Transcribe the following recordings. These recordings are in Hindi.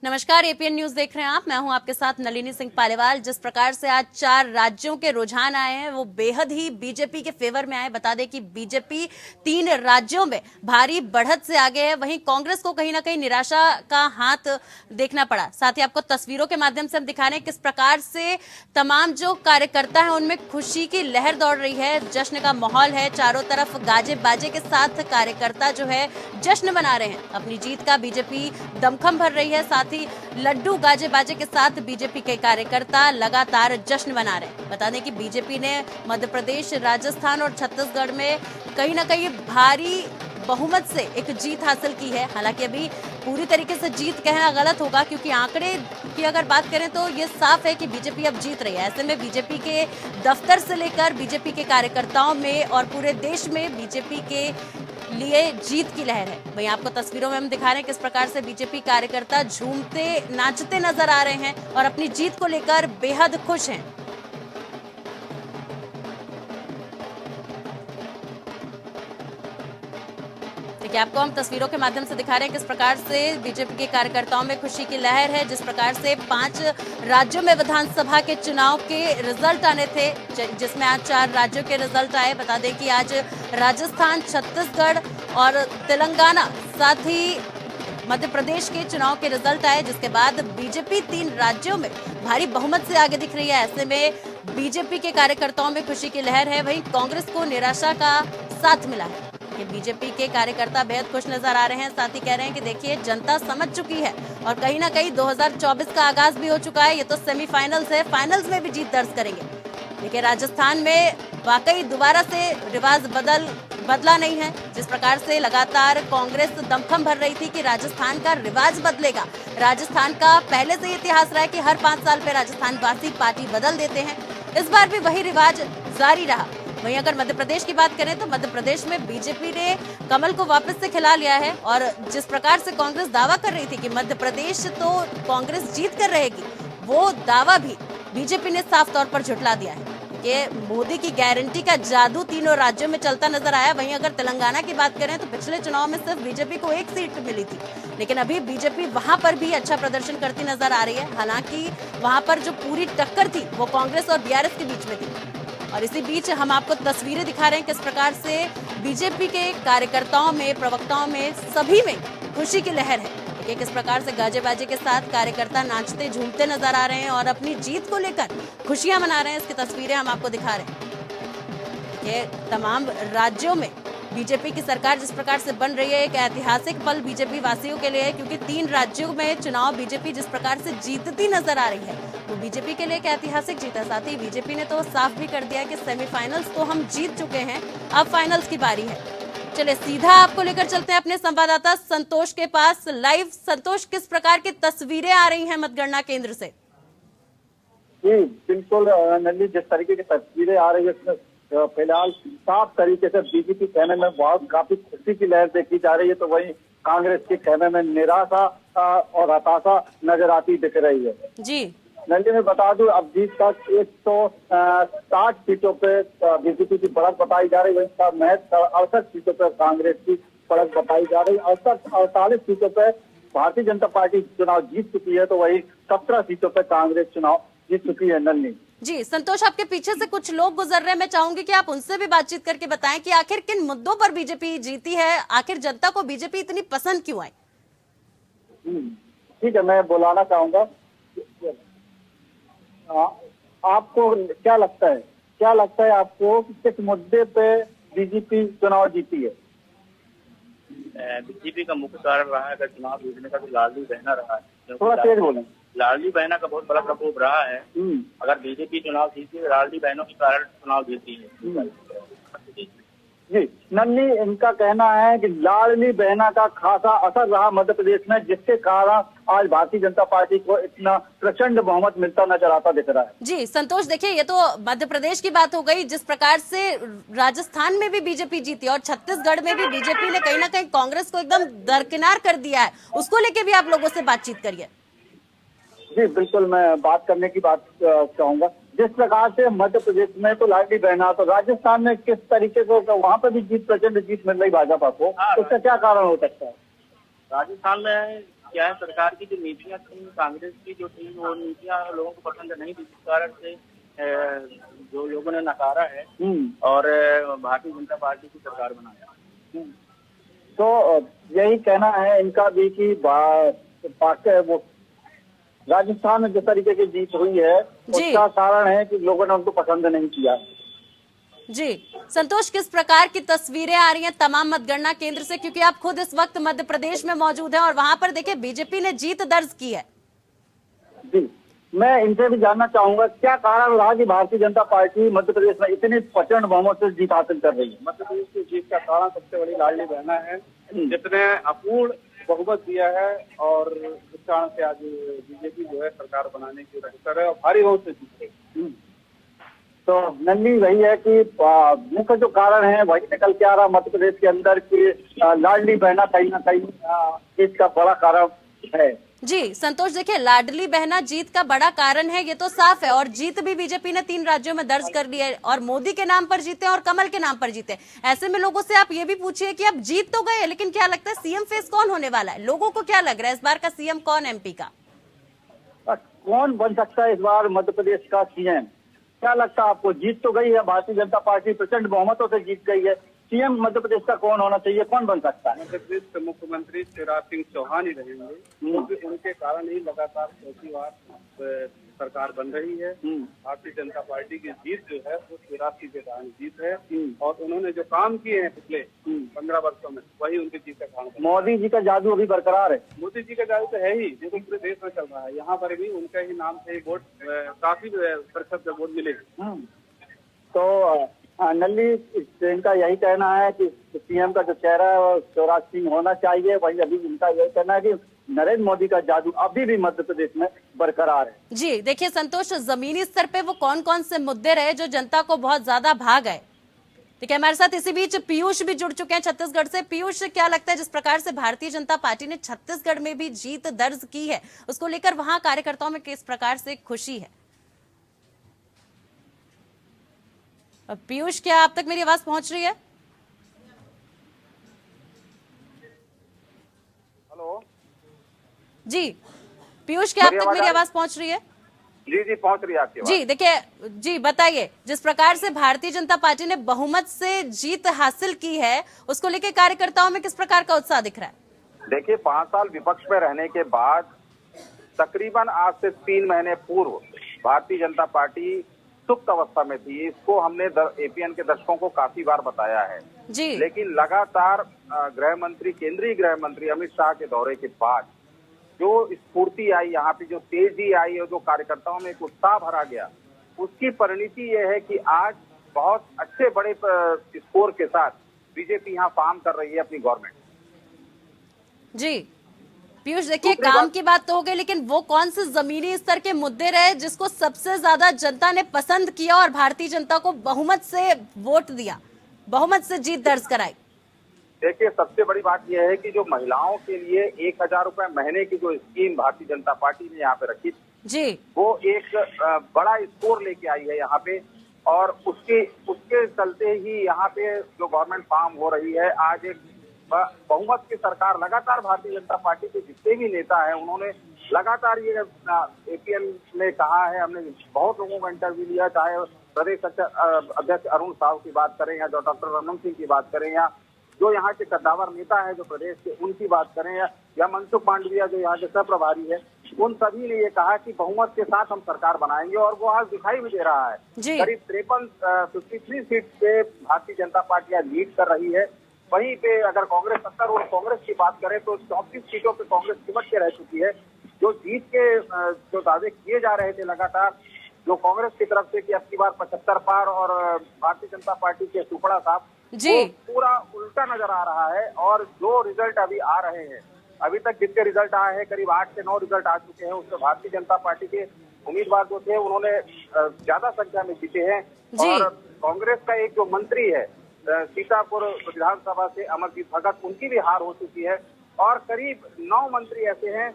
नमस्कार, एपीएन न्यूज देख रहे हैं आप। मैं हूं आपके साथ नलिनी सिंह पालीवाल। जिस प्रकार से आज 4 राज्यों के रुझान आए हैं वो बेहद ही बीजेपी के फेवर में आए। बता दें कि बीजेपी 3 राज्यों में भारी बढ़त से आगे है, वहीं कांग्रेस को कहीं ना कहीं निराशा का हाथ देखना पड़ा। साथ ही आपको तस्वीरों के माध्यम से हम दिखा रहे हैं किस प्रकार से तमाम जो कार्यकर्ता है उनमें खुशी की लहर दौड़ रही है। जश्न का माहौल है, चारों तरफ गाजे बाजे के साथ कार्यकर्ता जो है जश्न मना रहे हैं। अपनी जीत का बीजेपी दमखम भर रही है। साथ ही लड्डू गाजे बाजे के साथ बीजेपी के कार्यकर्ता लगातार जश्न मना रहे हैं। बता दें कि बीजेपी ने मध्य प्रदेश, राजस्थान और छत्तीसगढ़ में कहीं ना कहीं भारी बहुमत से एक जीत हासिल की है। हालांकि अभी पूरी तरीके से जीत कहना गलत होगा, क्योंकि आंकड़े की अगर बात करें तो ये साफ है कि बीजेपी अब जीत रही है। ऐसे में बीजेपी के दफ्तर से लेकर बीजेपी के कार्यकर्ताओं में और पूरे देश में बीजेपी के लिए जीत की लहर है। वहीं आपको तस्वीरों में हम दिखा रहे हैं किस प्रकार से बीजेपी कार्यकर्ता झूमते नाचते नजर आ रहे हैं और अपनी जीत को लेकर बेहद खुश हैं। देखिए, आपको हम तस्वीरों के माध्यम से दिखा रहे हैं किस प्रकार से बीजेपी के कार्यकर्ताओं में खुशी की लहर है। जिस प्रकार से 5 राज्यों में विधानसभा के चुनाव के रिजल्ट आने थे, जिसमें आज 4 राज्यों के रिजल्ट आए। बता दें कि आज राजस्थान, छत्तीसगढ़ और तेलंगाना, साथ ही मध्य प्रदेश के चुनाव के रिजल्ट आए, जिसके बाद बीजेपी 3 राज्यों में भारी बहुमत से आगे दिख रही है। ऐसे में बीजेपी के कार्यकर्ताओं में खुशी की लहर है। वहीं कांग्रेस को निराशा का साथ मिला है। कि बीजेपी के कार्यकर्ता बेहद खुश नजर आ रहे हैं। साथ ही कह रहे हैं कि देखिए, जनता समझ चुकी है और कहीं ना कहीं 2024 का आगाज भी हो चुका है। ये तो सेमीफाइनल्स है, फाइनल्स में भी जीत दर्ज करेंगे। देखिए, राजस्थान में वाकई दोबारा से रिवाज बदला नहीं है। जिस प्रकार से लगातार कांग्रेस दमखम भर रही थी कि राजस्थान का रिवाज बदलेगा। राजस्थान का पहले से इतिहास रहा है कि हर 5 साल पे राजस्थान वासी पार्टी बदल देते हैं। इस बार भी वही रिवाज जारी रहा। वहीं अगर मध्य प्रदेश की बात करें तो मध्य प्रदेश में बीजेपी ने कमल को वापस से खिला लिया है। और जिस प्रकार से कांग्रेस दावा कर रही थी कि मध्य प्रदेश तो कांग्रेस जीत कर रहेगी, वो दावा भी बीजेपी ने साफ तौर पर झुठला दिया है। कि मोदी की गारंटी का जादू तीनों राज्यों में चलता नजर आया। वहीं अगर तेलंगाना की बात करें तो पिछले चुनाव में सिर्फ बीजेपी को 1 सीट मिली थी, लेकिन अभी बीजेपी वहां पर भी अच्छा प्रदर्शन करती नजर आ रही है। हालांकि वहां पर जो पूरी टक्कर थी वो कांग्रेस और बीआरएस के बीच में थी। और इसी बीच हम आपको तस्वीरें दिखा रहे हैं किस प्रकार से बीजेपी के कार्यकर्ताओं में, प्रवक्ताओं में, सभी में खुशी की लहर है। देखिए किस प्रकार से गाजे बाजे के साथ कार्यकर्ता नाचते झूमते नजर आ रहे हैं और अपनी जीत को लेकर खुशियां मना रहे हैं। इसकी तस्वीरें हम आपको दिखा रहे हैं। ये तमाम राज्यों में बीजेपी की सरकार जिस प्रकार से बन रही है, एक ऐतिहासिक पल बीजेपी वासियों के लिए है, क्योंकि 3 राज्यों में चुनाव बीजेपी जिस प्रकार से जीतती नजर आ रही है वो बीजेपी के लिए एक ऐतिहासिक जीत है। साथ ही बीजेपी ने तो साफ भी कर दिया कि सेमीफाइनल्स तो हम जीत चुके हैं, अब फाइनल्स की बारी है। चलिए सीधा आपको लेकर चलते हैं अपने संवाददाता संतोष के पास लाइव। संतोष, किस प्रकार की तस्वीरें आ रही हैं मतगणना केंद्र से? जी बिल्कुल नली, जिस तरीके की तस्वीरें आ रही है उसमें फिलहाल साफ तरीके से बीजेपी कहने में बहुत काफी खुशी की लहर देखी जा रही है, तो वहीं कांग्रेस के कहने में निराशा और हताशा नजर आती दिख रही है। जी नली, में बता दूं अब जीत तक 160 सीटों पे बीजेपी की बढ़त बताई जा रही है। वहीं महज 68 सीटों पर कांग्रेस की बढ़त बताई जा रही है। 48 सीटों पर भारतीय जनता पार्टी चुनाव जीत चुकी है, तो वही 17 सीटों पर कांग्रेस चुनाव जीत चुकी है। नली जी, संतोष, आपके पीछे से कुछ लोग गुजर रहे हैं, मैं चाहूंगी कि आप उनसे भी बातचीत करके बताएं कि आखिर किन मुद्दों पर बीजेपी जीती है, आखिर जनता को बीजेपी इतनी पसंद क्यों आई? ठीक है, मैं बुलाना चाहूंगा। आपको क्या लगता है आपको कि किस मुद्दे पे बीजेपी चुनाव जीती है? बीजेपी का मुख्य कारण रहा है, अगर चुनाव जीतने का तो लालजी बहना रहा है। थोड़ा तेज बोलें। लालजी बहना का बहुत बड़ा प्रकोप रहा है। अगर बीजेपी चुनाव जीती है, लालजी बहनों के कारण चुनाव जीती है। जी नन्नी, इनका कहना है कि लाडली बहना का खासा असर रहा मध्य प्रदेश में, जिसके कारण आज भारतीय जनता पार्टी को इतना प्रचंड बहुमत मिलता नजर आता दिख रहा है। जी संतोष, देखिए ये तो मध्य प्रदेश की बात हो गई। जिस प्रकार से राजस्थान में भी बीजेपी जीती और छत्तीसगढ़ में भी बीजेपी ने कहीं ना कहीं कांग्रेस को एकदम दरकिनार कर दिया है, उसको लेके भी आप लोगों से बातचीत करिए। जी बिल्कुल, मैं बात करने की बात चाहूंगा। जिस प्रकार से मध्य प्रदेश में तो लाडली बहना, तो राजस्थान में किस तरीके से वहाँ पर भी प्रचंड जीत मिल रही भाजपा को, तो उसका क्या कारण हो सकता है? राजस्थान में क्या है, सरकार की जो नीतियां थी, कांग्रेस की जो थी, वो नीतियां लोगों को पसंद नहीं थी, जिस कारण से जो लोगों ने नकारा है और भारतीय जनता पार्टी की सरकार बनाया। तो यही कहना है इनका भी कि वो राजस्थान में जिस तरीके की जीत हुई है उसका कारण है कि लोगों ने उनको पसंद नहीं किया। जी संतोष, किस प्रकार की तस्वीरें आ रही हैं तमाम मतगणना केंद्र से, क्योंकि आप खुद इस वक्त मध्य प्रदेश में मौजूद हैं और वहां पर देखिए बीजेपी ने जीत दर्ज की है। जी, मैं इनसे भी जानना चाहूंगा क्या कारण रहा कि भारतीय जनता पार्टी मध्य प्रदेश में इतनी प्रचंड बहुमत से जीत हासिल कर रही है। मध्य प्रदेश की जीत का कारण सबसे बड़ी लाडली बहना है, जितने अपूर्ण बहुमत दिया है और इस कारण से आज बीजेपी जो है सरकार बनाने की रफ्तार है और भारी बहुत से जीत रही। तो नन्ही वही है कि मुख्य जो कारण है वही निकल के आ रहा मध्य प्रदेश के अंदर की लाडली बहना कहीं ना कहीं इसका बड़ा कारण है। जी संतोष, देखिए लाडली बहना जीत का बड़ा कारण है, ये तो साफ है, और जीत भी बीजेपी ने 3 राज्यों में दर्ज कर ली है और मोदी के नाम पर जीते और कमल के नाम पर जीते। ऐसे में लोगों से आप ये भी पूछिए कि अब जीत तो गए, लेकिन क्या लगता है सीएम फेस कौन होने वाला है? लोगों को क्या लग रहा है इस बार का सीएम कौन एमपी का? कौन बन सकता है इस बार मध्य प्रदेश का सीएम? क्या लगता है आपको? जीत तो गई है भारतीय जनता पार्टी, प्रचंड बहुमतों से जीत गई है। सीएम मध्य प्रदेश का कौन होना चाहिए, कौन बन सकता है? मध्य प्रदेश के मुख्यमंत्री शिवराज सिंह चौहान ही रहेंगे, क्योंकि उनके कारण ही लगातार चौथी बार सरकार बन रही है। भारतीय जनता पार्टी की जीत जो है वो शिवराज सिंह के कारण जीत है और उन्होंने जो काम किए हैं पिछले 15 वर्षों में वही उनकी जीत का कारण। मोदी जी का जादू अभी बरकरार है। मोदी जी का जादू तो है ही, जो पूरे देश में चल रहा है। यहाँ पर भी उनके ही नाम से वोट काफी प्रतिशत वोट मिले। तो नल्ली इनका यही कहना है कि सीएम का जो चेहरा है वो शिवराज सिंह होना चाहिए। वही अभी इनका यही कहना है कि नरेंद्र मोदी का जादू अभी भी मध्य प्रदेश में बरकरार है। जी देखिए संतोष, जमीनी स्तर पे वो कौन कौन से मुद्दे रहे जो जनता को बहुत ज्यादा भा गए? ठीक है, हमारे साथ इसी बीच पीयूष भी जुड़ चुके हैं छत्तीसगढ़ से। पीयूष, क्या लगता है जिस प्रकार से भारतीय जनता पार्टी ने छत्तीसगढ़ में भी जीत दर्ज की है, उसको लेकर वहां कार्यकर्ताओं में किस प्रकार से खुशी है? पीयूष, क्या आप तक मेरी आवाज पहुंच रही है? हेलो जी पीयूष, क्या आप तक मेरी आवाज पहुंच रही है? जी जी पहुंच रही है आपकी आवाज। जी देखिए, जी बताइए, जिस प्रकार से भारतीय जनता पार्टी ने बहुमत से जीत हासिल की है उसको लेकर कार्यकर्ताओं में किस प्रकार का उत्साह दिख रहा है? देखिए, 5 साल विपक्ष में रहने के बाद तकरीबन आज से 3 महीने पूर्व भारतीय जनता पार्टी सुप्त अवस्था में थी। इसको हमने एपीएन के दर्शकों को काफी बार बताया है जी। लेकिन लगातार केंद्रीय गृह मंत्री अमित शाह के दौरे के बाद जो स्फूर्ति आई, यहाँ पे जो तेजी आई और जो कार्यकर्ताओं में एक उत्साह भरा गया, उसकी परिणति ये है कि आज बहुत अच्छे बड़े स्कोर के साथ बीजेपी यहाँ काम कर रही है अपनी गवर्नमेंट। जी पीयूष, देखिए काम की बात तो हो गई, लेकिन वो कौन से जमीनी स्तर के मुद्दे रहे जिसको सबसे ज्यादा जनता ने पसंद किया और भारतीय जनता को बहुमत से वोट दिया, बहुमत से जीत दर्ज कराई? देखिए, सबसे बड़ी बात यह है कि जो महिलाओं के लिए 1000 रुपए महीने की जो स्कीम भारतीय जनता पार्टी ने यहाँ पे रखी जी, वो एक बड़ा स्कोर लेके आई है यहाँ पे और उसके चलते ही यहाँ पे जो गवर्नमेंट फार्म हो रही है। आज एक बहुमत की सरकार, लगातार भारतीय जनता पार्टी के जितने भी नेता हैं उन्होंने लगातार ये एपीएन में कहा है। हमने बहुत लोगों का इंटरव्यू लिया, चाहे प्रदेश अध्यक्ष अरुण साहू की बात करें या जो डॉक्टर रमन सिंह की बात करें या जो यहाँ के कद्दावर नेता है जो प्रदेश के उनकी बात करें या मनसुख मांडविया जो यहाँ के सह प्रभारी है, उन सभी ने ये कहा कि बहुमत के साथ हम सरकार बनाएंगे और वो आज दिखाई भी दे रहा है। करीब 53 सीट पे भारतीय जनता पार्टी आज लीड कर रही है। वहीं पे अगर कांग्रेस 70 और कांग्रेस की बात करें तो 34 सीटों पे कांग्रेस सिमट के रह चुकी है। जो जीत के जो दावे किए जा रहे थे लगातार जो कांग्रेस की तरफ से कि अब की बार 75 पार और भारतीय जनता पार्टी के सुपड़ा साहब, वो पूरा उल्टा नजर आ रहा है। और जो रिजल्ट अभी आ रहे हैं, अभी तक जितने रिजल्ट आए हैं करीब 8 से 9 रिजल्ट आ चुके हैं, उसमें भारतीय जनता पार्टी के उम्मीदवार जो थे उन्होंने ज्यादा संख्या में जीते हैं। और कांग्रेस का एक जो मंत्री है सीतापुर विधानसभा से अमरजीत भगत, उनकी भी हार हो चुकी है और करीब 9 मंत्री ऐसे हैं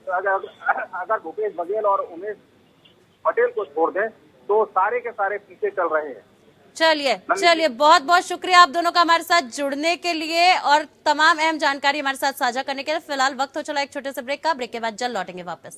अगर भूपेश बघेल और उमेश पटेल को छोड़ दें तो सारे के सारे पीछे चल रहे हैं। चलिए बहुत बहुत शुक्रिया आप दोनों का हमारे साथ जुड़ने के लिए और तमाम अहम जानकारी हमारे साथ साझा करने के लिए। फिलहाल वक्त हो चला एक छोटे से ब्रेक का। ब्रेक के बाद जल्द लौटेंगे वापस।